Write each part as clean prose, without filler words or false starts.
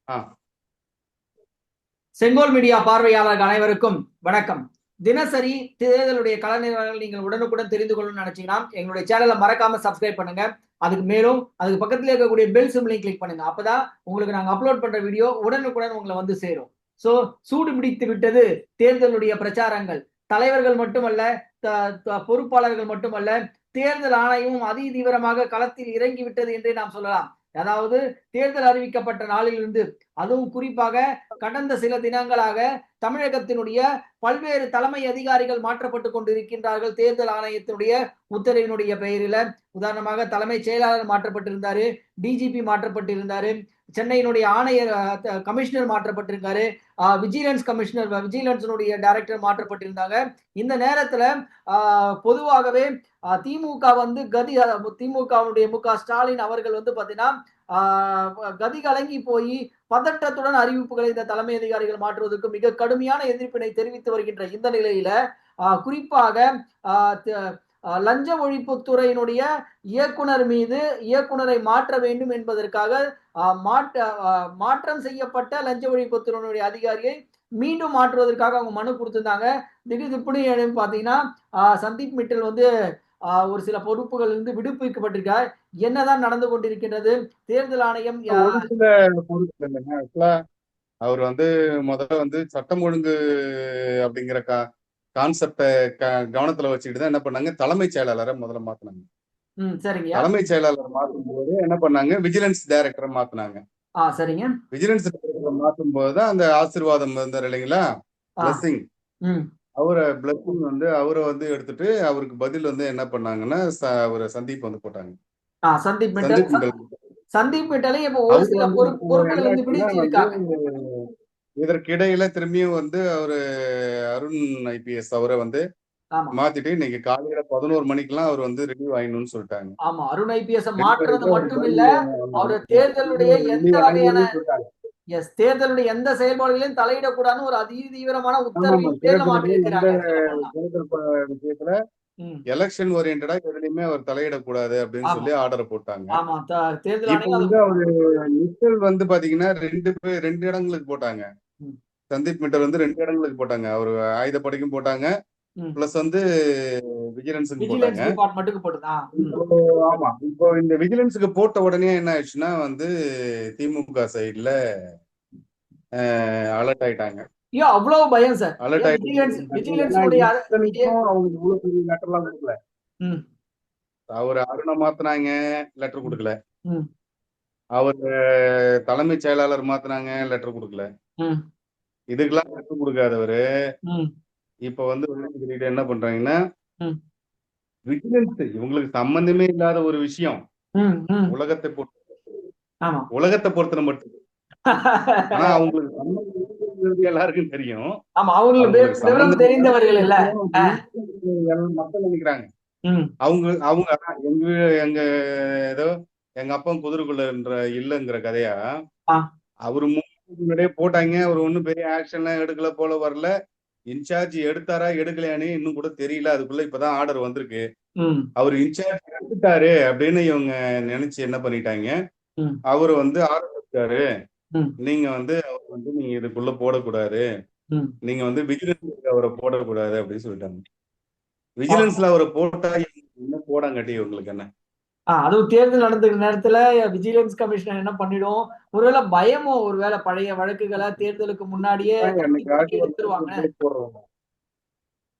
ஆ செங்கோல் மீடியா பார்வையாளர்கள் அனைவருக்கும் வணக்கம். தினசரி தேர்தலுடைய கள நிலவரங்கள் நீங்கள் உடனுக்குடன் தெரிந்து கொள்ளணும்னு நினைச்சீங்கன்னா எங்களுடைய சேனலை மறக்காம சப்ஸ்கிரைப் பண்ணுங்க. அதுக்கு பக்கத்துல இருக்கக்கூடிய பெல் சிம்பிளையும் கிளிக் பண்ணுங்க. அப்பதான் உங்களுக்கு நாங்க அப்லோட் பண்ற வீடியோ உடனுக்குடன் உங்களை வந்து சேரும். சோ சூடு பிடித்து விட்டது தேர்தலுடைய பிரச்சாரங்கள். தலைவர்கள் மட்டுமல்ல, பொறுப்பாளர்கள் மட்டுமல்ல, தேர்தல் ஆணையமும் அதி தீவிரமாக களத்தில் இறங்கிவிட்டது என்றே நாம் சொல்லலாம். அதாவது தேர்தல் அறிவிக்கப்பட்ட நாளிலிருந்து, அதுவும் குறிப்பாக கடந்த சில தினங்களாக தமிழகத்தினுடைய பல்வேறு தலைமை அதிகாரிகள் மாற்றப்பட்டு கொண்டிருக்கின்றார்கள். தேர்தல் ஆணையத்தினுடைய உத்தரவினுடைய பெயரில உதாரணமாக தலைமைச் செயலாளர் மாற்றப்பட்டிருந்தாரு, டிஜிபி மாற்றப்பட்டிருந்தாரு, சென்னையினுடைய ஆணையர் கமிஷனர் மாற்றப்பட்டிருக்காரு, விஜிலன்ஸினுடைய டைரக்டர் மாற்றப்பட்டிருந்தாங்க. இந்த நேரத்துல பொதுவாகவே திமுக வந்து திமுகவுடைய மு.க. ஸ்டாலின் அவர்கள் வந்து பாத்தீங்கன்னா கதி கலங்கி போய் பதற்றத்துடன் அறிவிப்புகளை இந்த தலைமை அதிகாரிகள் மாற்றுவதற்கு மிக கடுமையான எதிர்ப்பினை தெரிவித்து வருகின்ற இந்த நிலையில குறிப்பாக லஞ்ச ஒழிப்புத்துறையினுடைய இயக்குனர் மீது இயக்குனரை மாற்ற வேண்டும் என்பதற்காக மாற்றம் செய்யப்பட்ட லஞ்ச ஒழிப்புத்துறையினுடைய அதிகாரியை மீண்டும் மாற்றுவதற்காக அவங்க மனு கொடுத்திருந்தாங்க. திடீர்னு பாத்தீங்கன்னா சந்தீப் மிட்டல் வந்து ஒரு சில பொறுப்புகள் இருந்து விடுவிக்கப்பட்டிருக்கார். என்னதான் நடந்து கொண்டிருக்கின்றது? தேர்தல் ஆணையம் ஒரு சில பொருட்கள் இல்லைங்க. ஆக்சுவலா அவர் வந்து முதல்ல வந்து சட்டம் ஒழுங்கு அப்படிங்கிற கான்செப்டை கவனத்துல வச்சுக்கிட்டு தான் என்ன பண்ணாங்க, தலைமைச் செயலாளரை முதல்ல மாத்தினாங்க. சரிங்கய்யா. தலைமைச் செயலாளர் மாற்றும் போது என்ன பண்ணாங்க, விஜிலன்ஸ் டைரக்டரை மாத்தினாங்க. சரிங்க. விஜிலன்ஸ் டைரக்டரை மாற்றும் போதுதான் அந்த ஆசீர்வாதம் இருந்தார் இல்லைங்களா, பிளஸிங். பிளஸிங் வந்து அவரை வந்து எடுத்துட்டு அவருக்கு பதில் வந்து என்ன பண்ணாங்கன்னா அவரை சந்தீப் வந்து போட்டாங்க. சந்தீப் மிட்டலை இப்ப ஒரு அவர் சில வந்து பொறுப்புகள் வந்து விடுவிச்சு இருக்காங்க. இதற்கிடையில திரும்பியும் வந்து அவரு அருண் ஐபிஎஸ் அவரை வந்து மாத்திட்டு இன்னைக்கு காலையில 11 மணிக்கெல்லாம் அவர் வந்து ரிலீவ் ஆயிடணும்னு சொல்லிட்டாங்க. ஆமா, அருண் ஐபிஎஸ் மாற்றுறது மட்டும் இல்ல, அவரு தேர்தலுடைய எந்த செயல்பாடுகளையும் தலையிடக்கூடாதுன்னு ஒரு அதி தீவிரமான உத்தரவையும் பேர்ல மாற்றிருக்கிறாங்க. விஷயத்துல எலெக்ஷன் ஓரியன்டா எதுலையுமே அவர் தலையிடக்கூடாது அப்படின்னு சொல்லி ஆர்டர் போட்டாங்க. இப்ப வந்து அவரு மிட்டல் வந்து பாத்தீங்கன்னா ரெண்டு இடங்களுக்கு போட்டாங்க. சந்தீப் மிட்டல் வந்து 2 இடங்களுக்கு போட்டாங்க. அவரு ஆயுதப்படைக்கும் போட்டாங்க, பிளஸ் வந்து விஜிலன்ஸுக்கு போட்டாங்க. ஆமா, இப்போ இந்த விஜிலன்ஸுக்கு போட்ட உடனே என்ன ஆயிடுச்சுன்னா வந்து திமுக சைட்ல அலர்ட் ஆயிட்டாங்க. அவ்வளவு பயம் சார். அலர்ட் அவங்களுக்கு இவ்வளவு பெரிய லெட்டர் எல்லாம் கொடுக்கல. அவர் அருணை மாத்தினாங்க, லெட்டர் கொடுக்கல. அவர் தலைமைச் செயலாளர் மாத்தினாங்க, லெட்டர் கொடுக்கல. இதுக்கெல்லாம் லெட்டர் கொடுக்காதவரு இப்ப வந்து என்ன பண்றாங்கன்னா, விஜிலன்ஸ் இவங்களுக்கு சம்பந்தமே இல்லாத ஒரு விஷயம் உலகத்தை பொறுத்தன மட்டும். ஆனா அவங்களுக்கு சம்பந்தம் எல்லாருக்கும் தெரியும். தெரிந்தவர்கள் இல்ல மக்கள் நினைக்கிறாங்க. அவங்க எங்க ஏதோ எங்க அப்பா குதிரைக்குள்ள இல்லங்கிற கதையா அவரு முன்னாடியே போட்டாங்க. அவர் ஒண்ணும் பெரிய ஆக்ஷன் எல்லாம் எடுக்கல போல வரல. இன்சார்ஜ் எடுத்தாரா எடுக்கலையானே இன்னும் கூட தெரியல. அதுக்குள்ள இப்பதான் ஆர்டர் வந்திருக்கு. அவர் இன்சார்ஜ் எடுத்துட்டாரு அப்படின்னு இவங்க நினைச்சு என்ன பண்ணிட்டாங்க, அவரு வந்து ஆர்டர் எடுத்தாரு, நீங்க வந்து அவர் வந்து நீங்க இதுக்குள்ள போடக்கூடாது, நீங்க வந்து விஜிலன்ஸ் அவரை போடக்கூடாது அப்படின்னு சொல்லிட்டாங்க. விஜிலன்ஸ்ல அவரை போட்டா என்ன போடாங்கட்டி உங்களுக்கு என்ன? அதுவும் தேர்தல் நடந்துக்கிற நேரத்துல விஜிலன்ஸ் கமிஷனர் என்ன பண்ணிடும், ஒருவேளை பயமோ, ஒருவேளை பழைய வழக்குகளை தேர்தலுக்கு முன்னாடியே எடுத்துருவாங்க.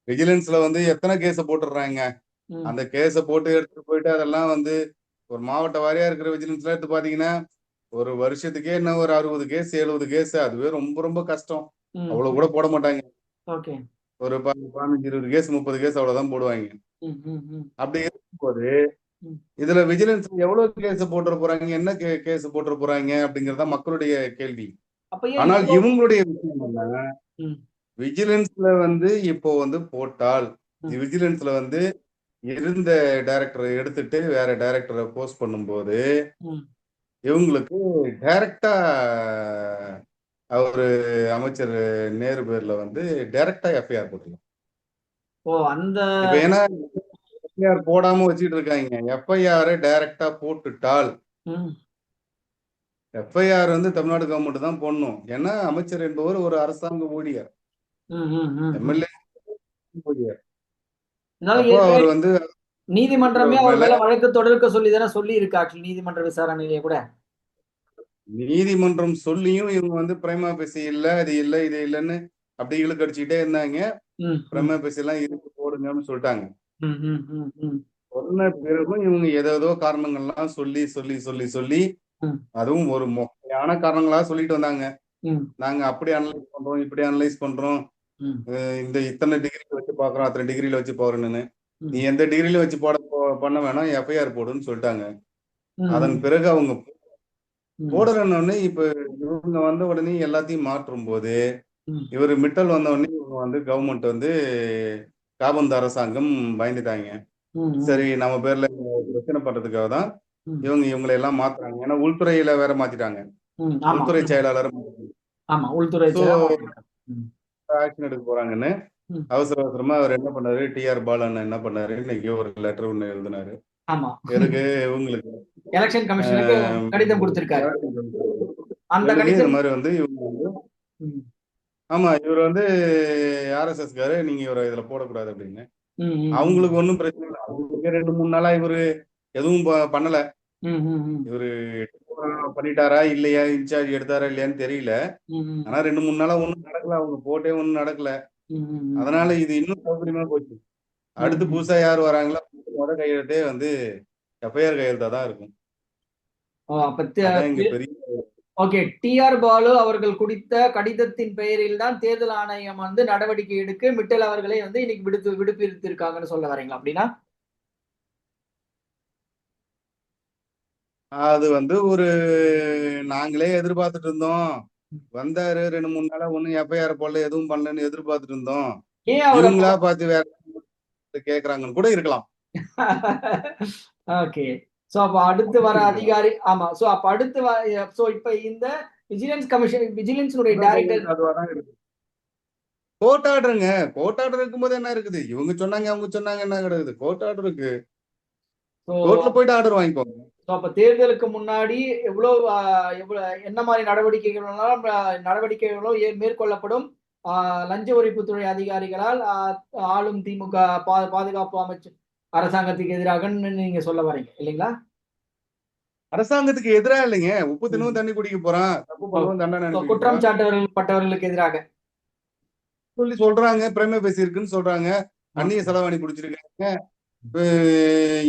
விஜிலன்ஸ்ல வந்து எத்தனை கேஸ போட்டுடுறாங்க. அந்த கேஸ போட்டு எடுத்துட்டு போயிட்டு அதெல்லாம் வந்து ஒரு மாவட்ட வாரியா இருக்கிற விஜிலன்ஸ்ல எடுத்து பாத்தீங்கன்னா ஒரு வருஷத்துக்கே என்ன ஒரு 60 கேஸ் 70 கேஸ். அதுவே ரொம்ப ரொம்ப கஷ்டம். அவ்வளவு கூட போட மாட்டாங்க. ஒரு 15 20 கேஸ் 30 கேஸ் அவ்வளவுதான் போடுவாங்க. அப்படி இருக்கும்போது இதுல விஜிலன்ஸ் எவ்வளவு கேஸ் போட்டுற போறாங்க, என்ன கேஸ் போட்டுற போறாங்க அப்படிங்கறத மக்களுடைய கேள்வி. ஆனால் இவங்களுடைய விஷயம் என்ன, விஜிலன்ஸ்ல வந்து இப்போ வந்து போட்டால் விஜிலன்ஸ்ல வந்து இருந்த டைரக்டரை எடுத்துட்டு வேற டைரக்டரை போஸ்ட் பண்ணும்போது இவங்களுக்கு டைரக்டா அவரு அமைச்சர் நேரு பேர்ல வந்து டைரக்டா எஃப்ஐஆர் போட்டுருலாம். இப்ப ஏன்னா எஃப்ஐஆர் போடாம வச்சுட்டு இருக்காங்க. எஃப்ஐஆர் டைரக்டா போட்டுட்டால் எஃப்ஐஆர் வந்து தமிழ்நாடு கவர்மெண்ட் தான் போடணும். ஏன்னா அமைச்சர் என்பவர் ஒரு அரசாங்க ஊழியர், எம்எல்ஏ ஊழியர். இருந்தாலும் அப்போ அவர் ஏற்கனவே வந்து நீதிமன்றமே அவர் அவர் மேல மேல வழக்கு தொடர்க்க சொல்லி தானே சொல்லி இருக்கு ஆக்சுவலி நீதிமன்ற விசாரணையிலேயே கூட. நீதிமன்றம் சொல்லியும் இவங்க வந்து பிரைமா பேசி இல்ல இது இல்ல இது இல்லைன்னு அப்படி இழுக்கு அடிச்சுக்கிட்டே இருந்தாங்க. பிரைமா பேசி எல்லாம் இருக்கு போடுங்கன்னு சொல்லிட்டாங்க. சொன்ன பிறகும் இவங்க ஏதோ காரணங்கள்லாம் சொல்லி சொல்லி சொல்லி சொல்லி அதுவும் ஒரு மொக்கையான காரணங்களா சொல்லிட்டு வந்தாங்க. நாங்க அப்படி அனலைஸ் பண்றோம், இப்படி அனலைஸ் பண்றோம், இந்த இத்தனை டிகிரில வச்சு பாக்குறோம், அத்தனை டிகிரில வச்சு போறேன்னு. நீ எந்த டிகிரில வச்சு பண்ண வேணாம், எஃப்ஐஆர் போடுன்னு சொல்லிட்டாங்க. அதன் பிறகு அவங்க போடலன்னு இப்ப இவங்க வந்த உடனே எல்லாத்தையும் மாற்றும் போது இவர் மிட்டல் வந்த உடனே இவங்க வந்து கவர்மெண்ட் வந்து காபந்து அரசாங்கம் பயந்துட்டாங்க. சரி நம்ம பேர்ல பிரச்சனை பண்றதுக்காக தான் இவங்களை எல்லாம் மாத்துறாங்க. ஏன்னா உள்துறையில வேற மாத்திட்டாங்க, உள்துறை செயலாளர் ஆக்ஷன் எடுக்க போறாங்கன்னு அவசர அவசரமா அவர் என்ன பண்ணாரு, டிஆர் பாலன் என்ன பண்ணாரு, இன்னைக்கு ஒரு லெட்டர் ஒண்ணு எழுதினாரு. எதுக்கு இவங்களுக்கு எலெக்ஷன் கமிஷனுக்கு கடிதம் கொடுத்திருக்காரு. அந்த கடிதம் இந்த மாதிரி வந்து இவங்க வந்து ஆமா இவர் வந்து ஆர்எஸ்எஸ் காரு, நீங்க இவரை இதுல போடக்கூடாது அப்படின்னு. அவங்களுக்கு ஒன்றும் பிரச்சனை இல்லை. அவங்களுக்கு 2-3 நாளா இவரு எதுவும் பண்ணல. இவரு பண்ணிட்டாரா இல்லையா, இன்சார்ஜ் எடுத்தாரா இல்லையான்னு தெரியல. ஆனா 2-3 நாளா ஒண்ணும் நடக்கல, அவங்க போட்டே ஒண்ணும் நடக்கல. அதனால இது இன்னும் சௌகரியமா போச்சு. அடுத்து புதுசா யார் வராங்களோ முத கையெழுத்தே வந்து எஃப்ஐஆர் கையெழுத்தா தான் இருக்கும். ஓகே, டிஆர் பாலு அவர்கள் குடித்த கடிதத்தின் பெயரில் தான் தேர்தல் ஆணையம் வந்து நடவடிக்கை எடுக்க மிட்டல் அவர்களை வந்து இன்னைக்கு விடுப்பிருக்காங்கன்னு சொல்ல வரீங்களா? அப்படின்னா அது வந்து ஒரு நாங்களே எதிர்பார்த்துட்டு இருந்தோம். வந்தாரு 2-3 நாளா ஒண்ணும் எஃப்ஐஆர் போடல, எதுவும் பண்ணலன்னு எதிர்பார்த்துட்டு இருந்தோம். இவங்களா பார்த்து வேற கேக்குறாங்கன்னு கூட இருக்கலாம். ஓகே, சோ அப்ப அடுத்து வர அதிகாரி ஆமா சோ அப்ப அடுத்து சோ இப்ப இந்த விஜிலன்ஸ் கமிஷன் விஜிலன்ஸ்னுடைய டைரக்டர் கோர்ட் ஆர்டருங்க. கோர்ட் ஆர்டர் இருக்கும்போது என்ன இருக்குது, இவங்க சொன்னாங்க அவங்க சொன்னாங்க என்ன கிடையாது, கோர்ட் ஆர்டர் இருக்கு, கோர்ட்ல போயிட்டு ஆர்டர் வாங்கிக்கோங்க. அப்ப தேர்தலுக்கு முன்னாடி எவ்வளவு என்ன மாதிரி நடவடிக்கைகளோ மேற்கொள்ளப்படும் லஞ்ச ஒழிப்புத்துறை அதிகாரிகளால் ஆளும் திமுக பாதுகாப்பு அமைச்சர் அரசாங்கத்துக்கு எதிராக நீங்க சொல்ல வரீங்க இல்லைங்களா? அரசாங்கத்துக்கு எதிராக இல்லைங்க, உப்பு தினமும் தண்ணி குடிக்க போறான், தப்பு பண்ணுவோம் தண்டனை குற்றம் சாட்டப்பட்டவர்களுக்கு எதிராக சொல்லி சொல்றாங்க. பிரேம பேசி இருக்குன்னு சொல்றாங்க, அந்நிய செலவாணி குடிச்சிருக்காங்க.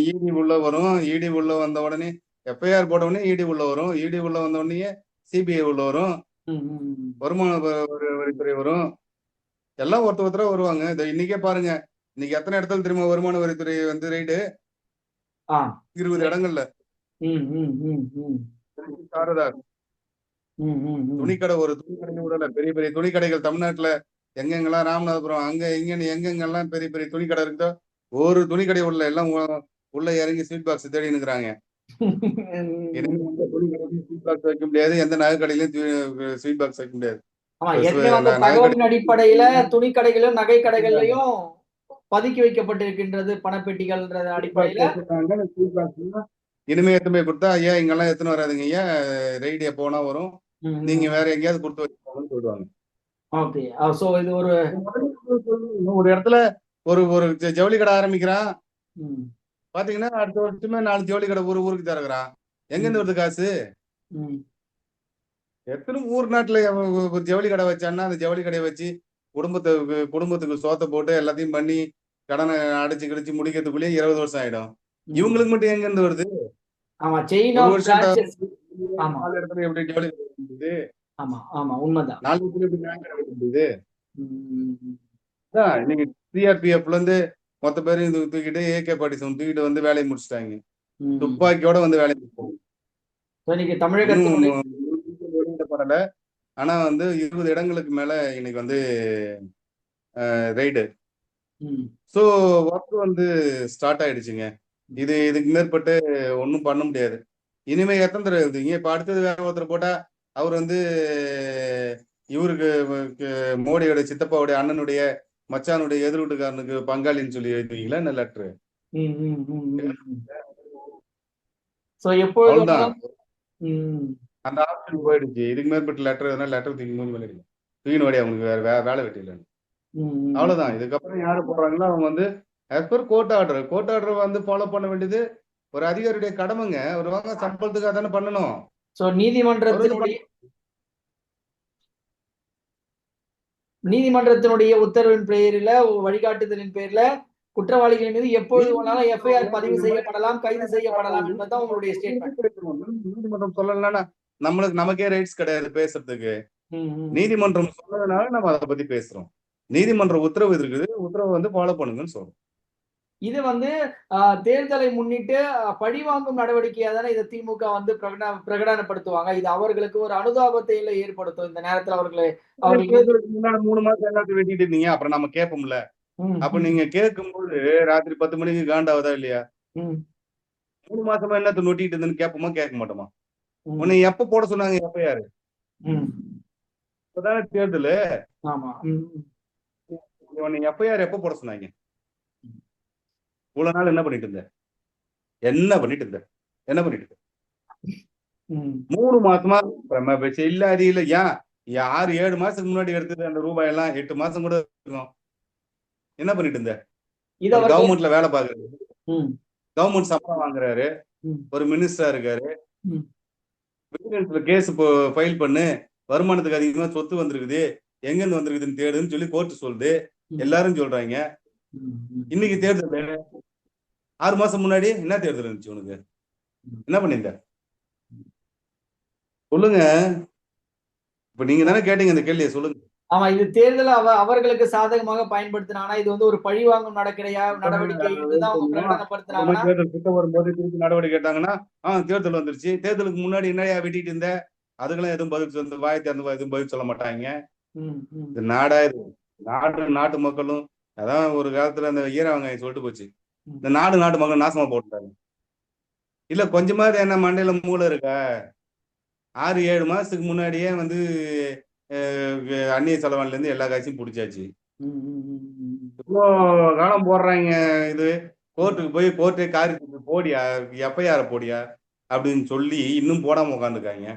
இடி உள்ள வரும், இடி உள்ள வந்த உடனே எஃப்ஐஆர் போட உடனே இடி உள்ள வரும், இடி உள்ள வந்த உடனே சிபிஐ உள்ள வரும், வருமான வரித்துறை வரும், எல்லாம் ஒருத்தரா வருவாங்க. இன்னைக்கே பாருங்க, இன்னைக்கு எத்தனை இடத்துல திரும்ப வருமான வரித்துறை வந்து ரைடு 20 இடங்கள்ல. துணிக்கடை ஒரு துணிக்கடை விடல, பெரிய பெரிய துணிக்கடைகள் தமிழ்நாட்டுல எங்கெங்கெல்லாம் ராமநாதபுரம் அங்க எங்கெங்கெல்லாம் பெரிய பெரிய துணிக்கடை இருக்குதோ ஒரு துணிக்கடை உள்ள எல்லாம் உள்ள இறங்கி ஸ்வீட் பாக்ஸ் தேடி நிக்கிறாங்க. ஸ்வீட் பாக்ஸ் வைக்க முடியாது, எந்த நகை கடையிலயும் ஸ்வீட் பாக்ஸ் வைக்க முடியாது. அடிப்படையில துணி கடைகளும் நகை கடைகள்லயும் பதுக்கி வைக்கப்பட்டிருக்கின்றது பணப்பெட்டிகள் அடிப்படையில. இனிமே எத்தனை கொடுத்தா ஐயா இங்கெல்லாம் எத்தனை வராதுங்க ஐயா, ரைடியா போனா வரும், நீங்க வேற எங்கேயாவது கொடுத்து வச்சுக்கோங்கன்னு சொல்லுவாங்க. ஓகே, சோ இது ஒரு இடத்துல ஒரு ஜவுளி கடை ஆரம்பிக்கிறான், பாத்தீங்கன்னா அடுத்த வருஷமே 4 ஜவுளி கடை ஊருக்கு திறக்கிறான். எங்க இருந்து வருது காசு? எத்தனை ஊர் நாட்டுல ஒரு ஜவுளி கடை வச்சான்னா அந்த ஜவுளி கடையை வச்சு குடும்பத்துக்கு சோத்தை போட்டு எல்லாத்தையும் பண்ணி கடனை அடிச்சு கிடிச்சு முடிக்கிறதுக்குள்ளேயே 20 வருஷம் ஆயிடும். இவங்களுக்கு மட்டும் எங்க இருந்து வருது? ஒரு வருஷம் 4 இடத்துல எப்படி ஜவுளி கடை இருந்தது? உண்மைதான். 4 இடத்துல எப்படி பேங்க் கடை இருந்தது? இன்னைக்கு சிஆர்பிஎஃப்ல இருந்து மொத்த பேரும் தூக்கிட்டு AK-47 தூக்கிட்டு வந்து வேலையை முடிச்சுட்டாங்க, துப்பாக்கியோட வந்து வேலையை முடிச்சாங்க. வெளியிடப்படல, ஆனா வந்து 20 இடங்களுக்கு மேல இன்னைக்கு வந்து ரைடு. சோ ஒர்க் வந்து ஸ்டார்ட் ஆயிடுச்சுங்க. இதுக்கு மேற்பட்டு ஒன்னும் பண்ண முடியாது. இனிமே எத்தனை தடவை எழுதுங்க, இப்ப அடுத்தது வேற ஒருத்தர் போட்டா அவர் வந்து இவருக்கு மோடியோட சித்தப்பாவுடைய அண்ணனுடைய மச்சானுடைய எதிர் வீட்டுக்காரனுக்கு பங்காளின்னு சொல்லி எழுதுவீங்களா என்ன லெட்டரு? அந்த ஆப்ஷன் போயிடுச்சு. இதுக்கு மேற்பட்ட லெட்டர் எதனா லெட்டர் தூக்கி மூஞ்சி மேல அடிக்கும். தூக்கின்னு வாடி, அவங்களுக்கு வேலை வெட்டி இல்லைன்னு. அவ்வளவுதான். இதுக்கப்புறம் யாரு போடுறாங்களோ அவங்க வந்து as per court order. Court order வந்து ஃபாலோ பண்ண வேண்டியது ஒரு அதிகாரியுடைய கடமைங்க. ஒரு வாங்க சம்பளத்துக்காக தானே பண்ணணும். சோ நீதிமன்றத்தினுடைய உத்தரவின் பேரில வழிகாட்டுதலின் பேர்ல குற்றவாளிகள் மீது எப்பொழுது வேணாலும் எஃப்ஐஆர் பதிவு செய்யப்படலாம், கைது செய்யப்படலாம் என்பதுதான் உங்களுடைய ஸ்டேட்மெண்ட். நீதிமன்றம் சொல்லலைன்னா நமக்கே ரைட்ஸ் கிடையாது பேசுறதுக்கு. நீதிமன்றம் சொன்னதுனால நம்ம அதை பத்தி பேசுறோம். நீதிமன்ற உத்தரவு இருக்குது, உத்தரவு வந்து ஃபாலோ பண்ணுங்கன்னு சொல்றோம். இது வந்து தேர்தலை முன்னிட்டு பழிவாங்கும் நடவடிக்கையா தானே இதை திமுக வந்து பிரகடனப்படுத்துவாங்க. இது அவர்களுக்கு ஒரு அனுதாபத்தை ஏற்படுத்தும். இந்த நேரத்துல அவர்களுக்கு முன்னாடி 3 மாசம் எல்லாத்தையும் வெட்டிட்டு இருந்தீங்க. அப்புறம் நம்ம கேட்போம்ல. அப்ப நீங்க கேட்கும்போது ராத்திரி 10 மணிக்கு காண்டாவதா இல்லையா? 3 மாசமா என்னத்த நொட்டிட்டு இருந்தேன்னு கேட்போமா கேட்க மாட்டோமா? உன்னை எப்ப போட சொன்னாங்க எஃப்ஐஆர்? இப்பதானே தேர்தல். உன்னை எஃப்ஐஆர் எப்ப போட சொன்னாங்க? இவ்வளவு நாள் என்ன பண்ணிட்டு இருந்த? என்ன பண்ணிட்டு இருந்த? 3 மாசமா பிரம்ம பேச்சு இல்ல, அது இல்ல. ஏன் 6-7 மாசத்துக்கு முன்னாடி எடுத்தது அந்த ரூபாய் எல்லாம் 8 மாசம் கூட இருக்கும். என்ன பண்ணிட்டு இருந்த? கவர்மெண்ட்ல வேலை பாக்குறாரு, கவர்மெண்ட் சம்பளம் வாங்குறாரு, ஒரு மினிஸ்டரா இருக்காரு, விஜிலன்ஸ்ல கேஸ் ஃபைல் பண்ணு, வருமானத்துக்கு அதிகமா சொத்து வந்திருக்குது, எங்க இருந்து வந்திருக்குதுன்னு தேடுன்னு சொல்லி கோர்ட் சொல்லுது. எல்லாரும் சொல்றாங்க. இன்னைக்கு தேர்தல் 6 மாசம் முன்னாடி என்ன தேர்தல் இருந்துச்சு உனக்கு? என்ன பண்ணிருந்த? சொல்லுங்க. இப்ப நீங்க தானே கேட்டீங்க இந்த கேள்வியை, சொல்லுங்க. ஆமா, இது தேர்தல் அவர்களுக்கு சாதகமாக பயன்படுத்தினாங்கன்னா இது வந்து ஒரு பழிவாங்கும் நடவடிக்கை தேர்தல் கிட்ட வரும்போது திருப்பி நடவடிக்கை கேட்டாங்கன்னா தேர்தல் வந்துருச்சு, தேர்தலுக்கு முன்னாடி என்னையா வெட்டிட்டு இருந்த, அதுக்கெல்லாம் எதுவும் பதில் வாய் திறந்து எதுவும் பதில் சொல்ல மாட்டாங்க. இது நாடா இது. நாட்டு மக்களும் அதான் ஒரு காலத்துல அந்த ஈரவங்க சொல்லிட்டு போச்சு, இந்த நாட்டு மக்கள் நாசமா போட்டுட்டாங்க. இல்ல கொஞ்சமாவது என்ன மண்டையில மூளை இருக்கா? 6-7 மாசத்துக்கு முன்னாடியே வந்து அந்நிய செலவான்ல இருந்து எல்லா காட்சியும் பிடிச்சாச்சு. இவ்வளோ காலம் போடுறாங்க. இது கோர்ட்டுக்கு போய் கோர்ட்டே காரியத்துக்கு போடியா, எஃப்ஐஆர் போடியா அப்படின்னு சொல்லி இன்னும் போடாம உட்காந்துருக்காங்க.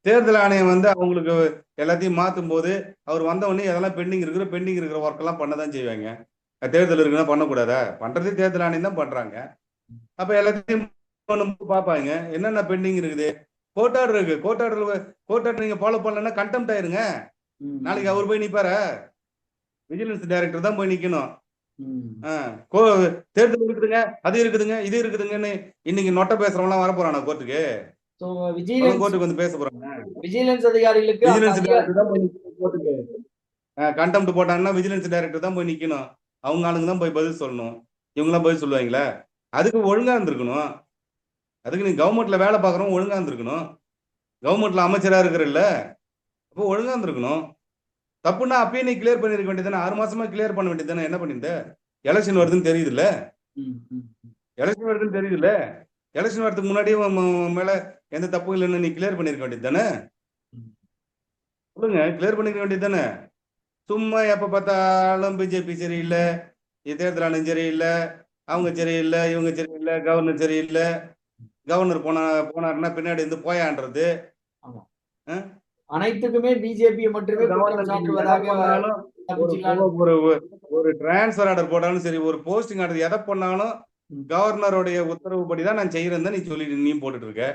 தேர்தல் ஆணையம் வந்து அவங்களுக்கு எல்லாத்தையும் மாற்றும் போது அவர் வந்த உடனே அதெல்லாம் பெண்டிங் இருக்கிற ஒர்க் எல்லாம் பண்ணதான் செய்வாங்க. தேர்தல் இருக்குன்னா பண்ணக்கூடாதா? பண்றதே தேர்தல் ஆணையம் தான் பண்றாங்க. அப்ப எல்லாத்தையும் பார்ப்பாங்க என்னென்ன பெண்டிங் இருக்குது. கோர்ட் ஆர்டர் இருக்கு, கோர்ட் ஆர்டர் நீங்க ஃபாலோ பண்ணலன்னா கண்டெம்ட் ஆயிருங்க. நாளைக்கு அவர் போய் நிப்பாரா? விஜிலன்ஸ் டைரக்டர் தான் போய் நிக்கணும். தேர்தல் இருக்குதுங்க, அது இருக்குதுங்க, இது இருக்குதுங்கன்னு இன்னைக்கு நொட்ட பேசுறவங்க வர போறானா கோர்ட்டுக்கு? கோர்ட்டுக்கு வந்து பேச போறாங்க. விஜிலன்ஸ் அதிகாரிகளுக்கு கண்டெம்ட் போட்டாங்கன்னா விஜிலன்ஸ் டைரக்டர் தான் போய் நிக்கணும். அவங்க ஆளுங்க தான் போய் பதில் சொல்லணும். இவங்கெல்லாம் பதில் சொல்லுவாங்களா? அதுக்கு ஒழுங்கா இருந்திருக்கணும். அதுக்கு நீ கவர்மெண்ட்ல வேலை பார்க்குறோம், ஒழுங்கா இருந்திருக்கணும். கவர்மெண்ட்ல அமைச்சரா இருக்கிறல்ல, அப்போ ஒழுங்கா இருந்திருக்கணும். தப்புன்னா அப்பயே நீ கிளியர் பண்ணிருக்க வேண்டியதானே? 6 மாசமா கிளியர் பண்ண வேண்டியதானே? என்ன பண்ணிருந்த? எலெக்ஷன் வருதுன்னு தெரியுதுல்ல, எலெக்ஷன் வரதுக்கு முன்னாடியே மேல எந்த தப்பும் இல்லைன்னு நீ கிளியர் பண்ணிருக்க வேண்டியது தானே? சொல்லுங்க, கிளியர் பண்ணிருக்க வேண்டியது தானே? சும்மா எப்ப பார்த்தாலும் பிஜேபி சரியில்லை, தேர்தல் ஆணையம் சரியில்லை, அவங்க சரியில்லை, இவங்க சரியில்லை, கவர்னர் சரியில்லை, கவர்னர் போனாருன்னா பின்னாடி இருந்து போயான்றது. அனைத்துக்குமே பிஜேபி மட்டுமே ஒரு டிரான்ஸ்பர் ஆர்டர் போட்டாலும் சரி, ஒரு போஸ்டிங் ஆர்டர் எதை பண்ணாலும் கவர்னருடைய உத்தரவுப்படிதான் நான் செய்யறேன் நீ சொல்லிட்டு நீ போட்டுட்டு இருக்க.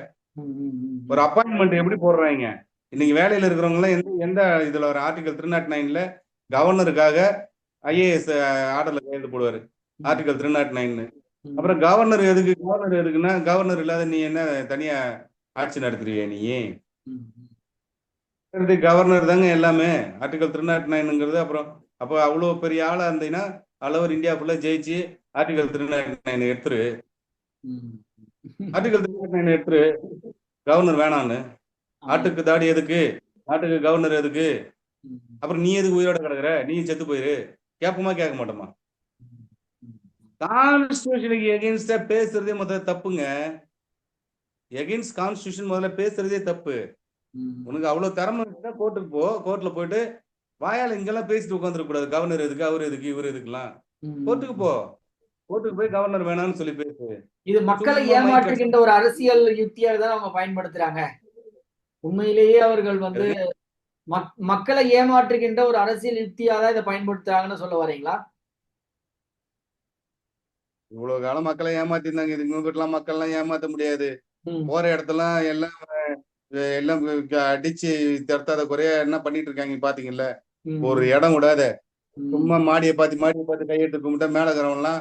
ஒரு அப்பாயின்மெண்ட் எப்படி போடுறாங்க இன்னைக்கு வேலையில இருக்கிறவங்க எல்லாம்? எந்த இதுல ஒரு ஆர்டிகல் 309ல கவர்னருக்காக ஐஏஎஸ் ஆர்டர்ல கையெழுத்து போடுவாரு, ஆர்டிகல் 309. அப்புறம் கவர்னர் எதுக்குன்னா கவர்னர் இல்லாத நீ என்ன தனியா ஆட்சி நடத்துறிய? நீ கவர்னர் தாங்க எல்லாமே. ஆர்டிகல் 309ங்கிறது அப்புறம் அப்போ அவ்வளவு பெரிய ஆளா இருந்தீங்கன்னா அளவர் இந்தியா ஃபுல்லா ஜெயிச்சு ஆர்டிகல் 309 எடுத்துரு. ஆர்டிகல் 309 எடுத்துரு. கவர்னர் வேணான்னு. நாட்டுக்கு தாடி எதுக்கு? நாட்டுக்கு கவர்னர் எதுக்கு? அப்புறம் நீ எதுக்கு உயிரோட கிடக்குற? நீ செத்து போயிரு. கேட்போமா கேட்க மாட்டோமா? கான்ஸ்டிடியூஷனுக்கு எகெயின்ஸ்டா பேசுறதே முதல்ல தப்புங்க. எகெயின்ஸ்ட் கான்ஸ்டிடியூஷன் முதல்ல பேசுறதே தப்பு. உனக்கு அவ்வளவு திறமை இருந்தா கோர்ட்டுக்கு போ, கோர்ட்ல போயிட்டு வாயால இங்கெல்லாம் பேசிட்டு உட்காந்துருக்க கூடாது. கவர்னர் எதுக்கு, அவர் எதுக்கு, இவர் எதுக்குலாம். கோர்ட்டுக்கு போ, கோர்ட்டுக்கு போய் கவர்னர் வேணாம்னு சொல்லி பேசு. இது மக்களை ஏமாற்றுகின்ற ஒரு அரசியல் யுக்தியாக தான் அவங்க பயன்படுத்துறாங்க. உண்மையிலேயே அவர்கள் வந்து எதுங்க? மக்களை ஏமாற்றுகின்ற ஒரு அரசியல் யுக்தியா தான் இதை பயன்படுத்துறாங்கன்னு சொல்ல வரீங்களா? இவ்வளவு காலம் மக்களை ஏமாத்திருந்தாங்க. இதுக்கு மேற்பட்டுலாம் மக்கள்லாம் ஏமாத்த முடியாது. ம், போற இடத்தெல்லாம் எல்லாம் எல்லாம் அடிச்சு தடுத்தாத குறையா என்ன பண்ணிட்டு இருக்காங்க பாத்தீங்கல்ல. ம், ஒரு ம், இடம் விடாத. சும்மா ம், மாடியை பார்த்து கையெடுத்து கும்பிட்டா மேல இருக்கிறவன்லாம்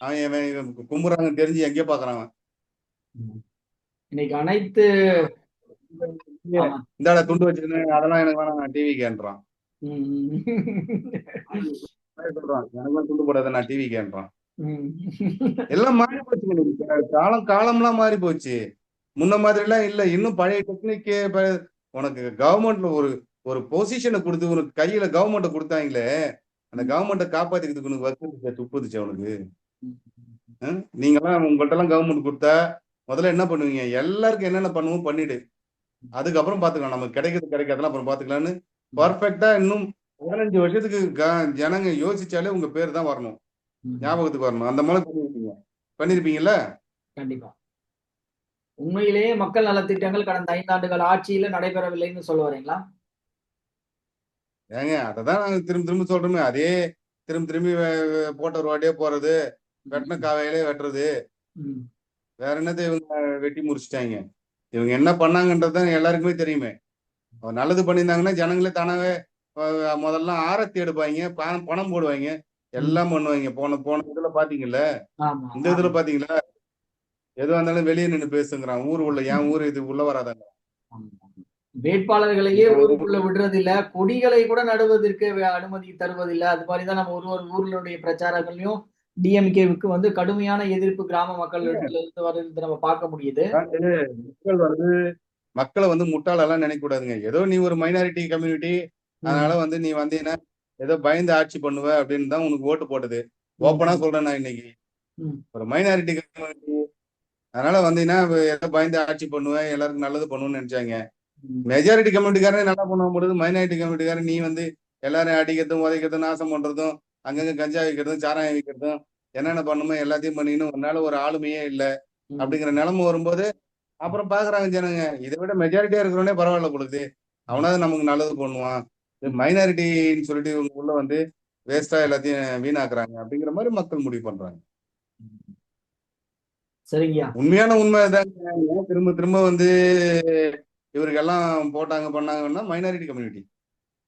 அவன் இவன் கும்புறாங்கன்னு தெரிஞ்சு எங்கேயோ பாக்குறான் அவன். ம். இன்னைக்கு அனைத்து ஆமா. இந்தாட துண்டு வச்சுக்கின்னு அதெல்லாம் எனக்கு வேணாம், நான் டிவி கேன்றான். ம், சொல்றான் எனக்கெல்லாம் துண்டு போடாத, நான் டிவி கேன்றான். ம், எல்லாம் மாறி போச்சுங்க இன்னைக்கு. காலம்லாம் மாறி போச்சு. முன்ன மாதிரி எல்லாம் இல்ல. இன்னும் பழைய டெக்னிக்கே உனக்கு கவர்மெண்ட்ல ஒரு ஒரு பொசிஷனை கொடுத்து உனக்கு கையில கவர்மெண்ட்டை கொடுத்தாங்களே, அந்த கவர்மெண்ட்டை காப்பாத்திக்கிறதுக்கு உனக்கு வக்கு துப்புதுச்சு அவனுக்கு. நீங்கெல்லாம் உங்கள்ட்ட எல்லாம் கவர்மெண்ட் கொடுத்தா முதல்ல என்ன பண்ணுவீங்க? எல்லாருக்கும் என்னென்ன பண்ணுவோம் பண்ணிடு. அதுக்கப்புறம் பாத்துக்கலாம், நமக்கு கிடைக்கிறது கிடைக்காதெல்லாம் அப்புறம் பாத்துக்கலாம்னு பர்ஃபெக்டா இன்னும் 15 வருஷத்துக்கு ஜனங்க யோசிச்சாலே உங்க பேர் தான் வரணும், ஞாபகத்துக்கு வரணும். அந்த மாதிரி பண்ணிருப்பீங்கல்ல. கண்டிப்பா. உண்மையிலேயே மக்கள் நலத்திட்டங்கள் கடந்த 5 ஆண்டுகள் ஆட்சியில நடைபெறவில்லைன்னு சொல்ல வரீங்களா? ஏங்க அததான் நாங்க திரும்ப திரும்ப சொல்றோமே. அதே திரும்ப திரும்பி போட்ட ஒரு வாட்டியே போறது, வெட்டின காவையிலே வெட்டுறது. ம், வேற என்னத்தை இவங்க வெட்டி முடிச்சிட்டாங்க? இவங்க என்ன பண்ணாங்கன்றது தான் எல்லாருக்குமே தெரியுமே. நல்லது பண்ணியிருந்தாங்கன்னா ஜனங்களே தானாவே முதல்ல ஆரத்தி எடுப்பாங்க, பணம் போடுவாங்க, ம். எல்லாம் பண்ணுவாங்க. போன போன இதுல பாத்தீங்கல்ல, ஆமா, இந்த இதுல ஆமா. பாத்தீங்களா, எதுவா இருந்தாலும் வெளியே நின்று பேசுங்கிறான். ஊர் உள்ள என் ஊர் இது உள்ள வராதாங்க. ஆமா. வேட்பாளர்களையே என் ஊருக்குள்ள ஊர் விடுறது இல்ல. கொடிகளை கூட நடுவதற்கு அனுமதி தருவதில்ல. அது மாதிரிதான் நம்ம ஒரு ஒரு ஊர்களுடைய பிரச்சாரங்களையும் டிஎம்கேவுக்கு வந்து கடுமையான எதிர்ப்பு கிராம மக்கள் இடத்துல இருந்து வருது நம்ம பார்க்க முடியுது. மக்கள் வந்து மக்களை வந்து முட்டாளெல்லாம் நினைக்க கூடாதுங்க. ஏதோ நீ ஒரு மைனாரிட்டி கம்யூனிட்டி, அதனால ம், வந்து நீ வந்தீங்கன்னா ஏதோ பயந்து ஆட்சி பண்ணுவ அப்படின்னு தான் உனக்கு ஓட்டு போட்டது. ஓப்பனா ம், சொல்றேன் நான் இன்னைக்கு. ம், ஒரு மைனாரிட்டி கம்யூனிட்டி, அதனால வந்தீங்கன்னா ஏதோ பயந்து ஆட்சி பண்ணுவேன், எல்லாருக்கும் நல்லது பண்ணுவேன்னு நினைச்சாங்க. ம், மெஜாரிட்டி கம்யூனிட்டிக்காரனே நல்லா பண்ண பொழுது மைனாரிட்டி கம்யூனிட்டிக்காரன் நீ வந்து எல்லாரும் அடிக்கிறதும் உதைக்கிறதும் நாசம் பண்றதும் அங்கங்க கஞ்சா விற்கிறதும் சாராயம் விற்கிறதும் என்னென்ன பண்ணுமோ எல்லாத்தையும் பண்ணிக்கணும், உன்னால ஒரு ஆளுமையே இல்லை ம், அப்படிங்கிற நிலைமை வரும்போது அப்புறம் பாக்குறாங்க ஜனங்க. இதை விட மெஜாரிட்டியா இருக்கிறவனே பரவாயில்ல பொழுது, அவனாவது நமக்கு நல்லது பண்ணுவான். ம், மைனாரிட்டின்னு சொல்லிட்டு இவங்க உள்ள வந்து வேஸ்டா எல்லாத்தையும் வீணாக்குறாங்க அப்படிங்கிற மாதிரி மக்கள் முடிவு பண்றாங்க. ம். சரிங்கய்யா. உண்மையான உண்மை தாங்க. திரும்ப திரும்ப வந்து இவருக்கெல்லாம் போட்டாங்க பண்ணாங்கன்னா மைனாரிட்டி கம்யூனிட்டி.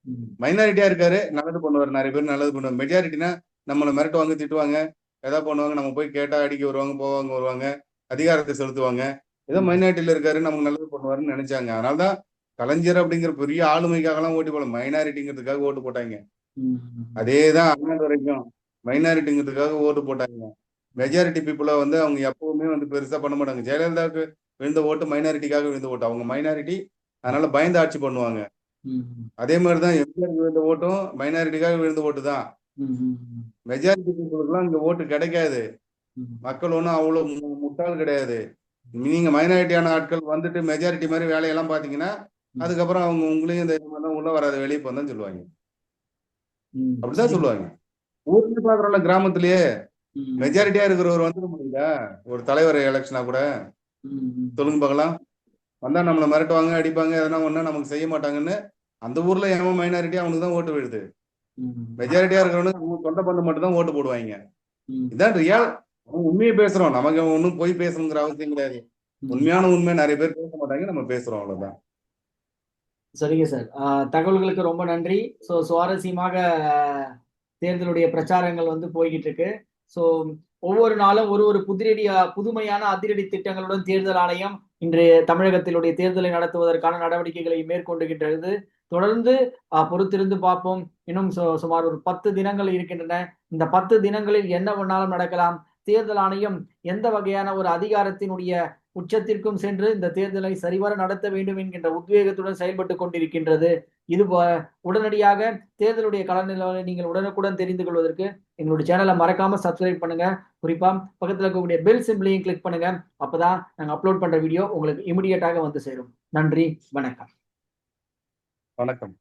ம், மைனாரிட்டியா இருக்காரு, நல்லது பண்ணுவார், நிறைய பேர் நல்லது பண்ணுவார். மெஜாரிட்டினா நம்மளை மிரட்டுவாங்க, திட்டுவாங்க, ஏதாவது பண்ணுவாங்க, நம்ம போய் கேட்டா அடிக்க வருவாங்க, போவாங்க, வருவாங்க, அதிகாரத்தை செலுத்துவாங்க. ஏதோ ம், மைனாரிட்டியில இருக்காரு, நமக்கு நல்லது பண்ணுவாருன்னு நினைச்சாங்க. அதனாலதான் கலைஞர் அப்படிங்கிற பெரிய ஆளுமைக்காக எல்லாம் ஓட்டு போட, மைனாரிட்டிங்கிறதுக்காக ஓட்டு போட்டாங்க. ம், அதேதான் அண்ணாண்டு வரைக்கும் மைனாரிட்டிங்கிறதுக்காக ஓட்டு போட்டாங்க. மெஜாரிட்டி பீப்புளை வந்து அவங்க எப்பவுமே வந்து பெருசா பண்ண மாட்டாங்க. ஜெயலலிதாவுக்கு விழுந்த ஓட்டு மைனாரிட்டிக்காக விழுந்த ஓட்டு. அவங்க மைனாரிட்டி, அதனால பயந்து ஆட்சி பண்ணுவாங்க. ம், அதே மாதிரிதான் எம்ஜிஆருக்கு விழுந்த ஓட்டும் மைனாரிட்டிக்காக விழுந்த ஓட்டு தான். ம், மெஜாரிட்டி பீப்புளுக்குலாம் இங்க ஓட்டு கிடைக்காது. ம், மக்கள் ஒன்றும் அவ்வளவு முட்டாள் கிடையாது. நீங்க மைனாரிட்டியான ஆட்கள் வந்துட்டு மெஜாரிட்டி மாதிரி வேலையெல்லாம் பாத்தீங்கன்னா ம், அதுக்கப்புறம் அவங்க உங்களையும் இந்த மாதிரிலாம் உள்ள வராது, வெளியே போதான் சொல்லுவாங்க. ம். அப்படிதான் சரிங்க. சொல்லுவாங்க. ஊர்ல பாக்குறோம்ல, கிராமத்திலேயே ம், மெஜாரிட்டியா இருக்கிறவர் வந்துட முடியல. ஒரு தலைவர் எலெக்ஷனா கூட ம், சொல்லுங்க பார்க்கலாம். வந்தா நம்மளை மிரட்டுவாங்க, அடிப்பாங்க, எதனா ஒண்ணா நமக்கு செய்ய மாட்டாங்கன்னு அந்த ஊர்ல எவன் மைனாரிட்டி அவனுக்கு தான் ஓட்டு விழுது. ம், மெஜாரிட்டியா இருக்கிறவனுக்கு சொந்த பந்தம் மட்டும் தான் ஓட்டு போடுவாங்க. ம், இதான் ரியல். உண்மையை பேசுறோம், நமக்கு ஒன்றும் போய் பேசணுங்கிற அவசியம் கிடையாது. ம். உண்மையான உண்மை நிறைய பேர் பேச மாட்டாங்க, நம்ம பேசுறோம், அவ்வளவுதான். சரிங்க சார். தகவல்களுக்கு ரொம்ப நன்றி. ஸோ சுவாரஸ்யமாக தேர்தலுடைய பிரச்சாரங்கள் வந்து போய்கிட்டு இருக்கு. ஸோ ஒவ்வொரு நாளும் ஒரு ஒரு புதுமையான அதிரடி திட்டங்களுடன் தேர்தல் ஆணையம் இன்று தமிழகத்தினுடைய தேர்தலை நடத்துவதற்கான நடவடிக்கைகளை மேற்கொண்டுகின்றது. தொடர்ந்து பொறுத்திருந்து பார்ப்போம். இன்னும் சுமார் ஒரு 10 தினங்கள் இருக்கின்றன. இந்த 10 தினங்களில் என்ன வேணாலும் நடக்கலாம். தேர்தல் ஆணையம் எந்த வகையான ஒரு அதிகாரத்தினுடைய உச்சத்திற்கும் சென்று இந்த தேர்தலை சரிவர நடத்த வேண்டும் என்கின்ற உத்வேகத்துடன் செயல்பட்டு கொண்டிருக்கின்றது. இது உடனடியாக தேர்தலுடைய கள நிலவரை நீங்கள் உடனுக்குடன் தெரிந்து கொள்வதற்கு எங்களுடைய சேனலை மறக்காம சப்ஸ்கிரைப் பண்ணுங்க. குறிப்பா பக்கத்துல இருக்கக்கூடிய பெல் சிம்பிளையும் கிளிக் பண்ணுங்க. அப்பதான் நாங்க அப்லோட் பண்ற வீடியோ உங்களுக்கு இமிடியேட்டாக வந்து சேரும். நன்றி, வணக்கம். வணக்கம்.